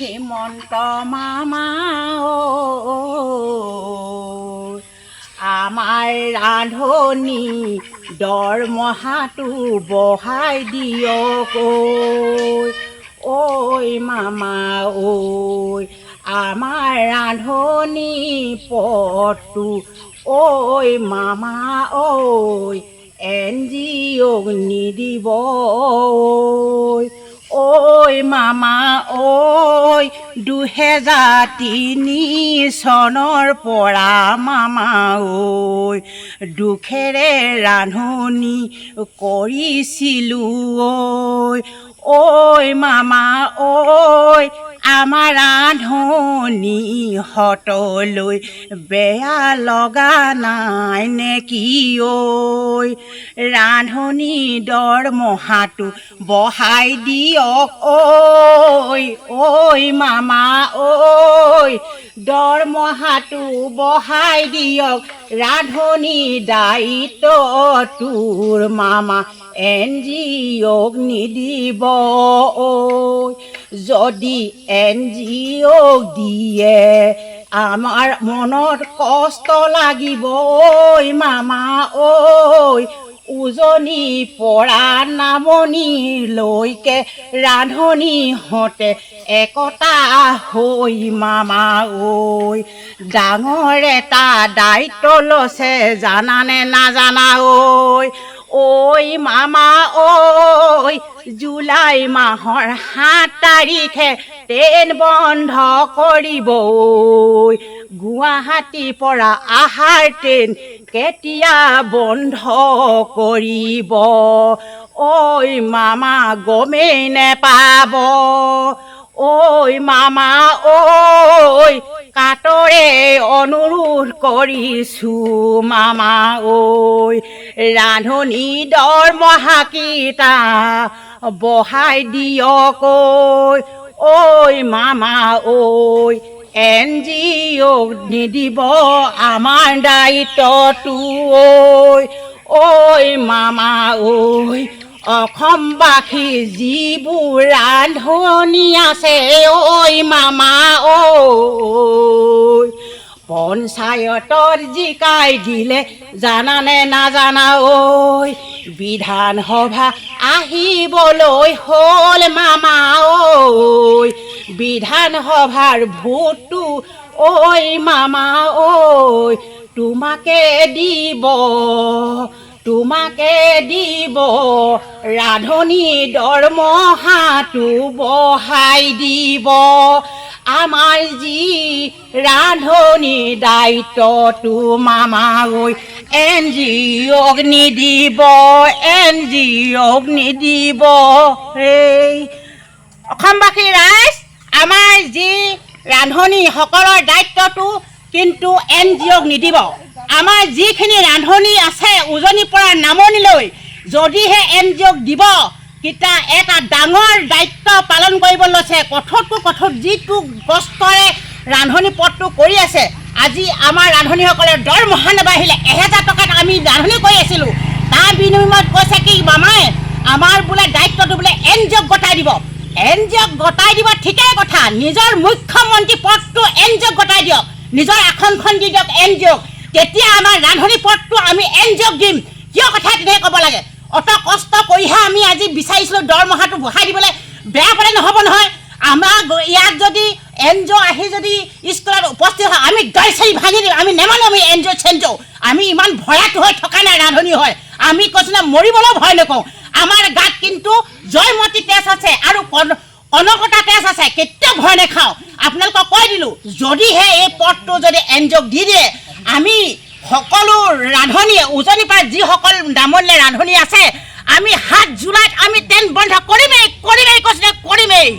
হিমন্ত মামা আমাৰ ৰান্ধনি দৰমহাটো বঢ়াই দিয়ক ঐ মামা ঐ আমাৰ ৰান্ধনি পদটো ঐ মামা ঐ NGOক নিদিব ঐ মামা ঐ 2003 চনৰ পৰা মামা ঐ দুখেৰে ৰান্ধনি কৰিছিলোঁ ঐ মামা ঐ আমাৰ ৰান্ধনিহঁতলৈ বেয়া লগা নাই নেকি ঐ ৰান্ধনি দৰমহাটো বঢ়াই দিয়ক ঐ মামা ঐ দৰমহাটো বঢ়াই দিয়ক ৰান্ধনি দায়িত্বটোৰ মামা NGOক নিদিব যদি NGOক দিয়ে আমাৰ মনত কষ্ট লাগিব মামা ঐ উজনি পৰা নামনিলৈকে ৰান্ধনিহঁতে একতা হৈ মামা ঐ ডাঙৰ এটা দায়িত্ব লৈছে জানানে নাজানা ঐ মামা ঐ জুলাই মাহৰ 7 তাৰিখে ট্ৰেইন বন্ধ কৰিব গুৱাহাটীৰ পৰা আহাৰ ট্ৰেইন কেতিয়া বন্ধ কৰিব মামা গমেই নেপাব মামা কাতৰে অনুৰোধ কৰিছোঁ মামা ৰান্ধনি দৰমহাকেইটা বঢ়াই দিয়ক মামা NGOক নিদিব আমাৰ দায়িত্বটো মামা অসমবাসী যিবোৰ ৰান্ধনি আছে মামা পঞ্চায়তত জিকাই দিলে জানানে নাজানা বিধানসভা আহিবলৈ হ'ল মামা বিধানসভাৰ ভোটটো মামা তোমাকে দিব ৰান্ধনি দৰমহাটো বঢ়াই দিব আমাৰ যি ৰান্ধনি দায়িত্বটো মামা NGOক নিদিব অসমবাসী ৰাইজ আমাৰ যি ৰান্ধনিসকলৰ দায়িত্বটো কিন্তু NGOক নিদিব আমাৰ যিখিনি ৰান্ধনি আছে উজনিৰ পৰা নামনিলৈ যদিহে NGOক দিব কিতা এটা ডাঙৰ দায়িত্ব পালন কৰিব লৈছে কঠোৰ যিটো কষ্টৰে ৰান্ধনি পদটো কৰি আছে আজি আমাৰ ৰান্ধনিসকলে দৰমহা নাবাঢ়িলে 1000 টকাত আমি ৰান্ধনি কৰি আছিলোঁ তাৰ বিনিময়ত কৈছে কি মামাই আমাৰ বোলে দায়িত্বটো বোলে NGOক গতাই দিব ঠিকেই কথা নিজৰ মুখ্যমন্ত্ৰী পদটো NGOক গতাই দিয়ক নিজৰ আসনখন দি দিয়ক NGOক তেতিয়া আমাৰ ৰান্ধনি পদটো আমি NGOক দিম কিয় কথা তেনেকৈ ক'ব লাগে অত কষ্ট কৰিহে আমি আজি বিচাৰিছিলোঁ দৰমহাটো বঢ়াই দিবলৈ বেয়া পালে নহ'ব নহয় আমাৰ ইয়াত যদি NGO আহি যদি স্কুলত উপস্থিত হয় আমি গাড়ী চাৰি ভাঙি দিম আমি নেমানো আমি NGO আমি ইমান ভয়াতু হৈ থকা নাই ৰান্ধনি হয় আমি কৈছোঁ না মৰিবলৈও ভয় নকৰোঁ আমাৰ গাত কিন্তু জয়মতী তেজ আছে আৰু কনকতা তেজ আছে কেতিয়াও ভয় নাখাওঁ আপোনালোকক কৈ দিলোঁ যদিহে এই পদটো যদি NGOক দি দিয়ে আমি সকলো ৰান্ধনিয়ে উজনিৰ পৰা যিসকল নামনিলে ৰান্ধনি আছে আমি 7 জুলাইত আমি ট্ৰেইন বন্ধ কৰিমেই কৈছোঁ কৰিমেই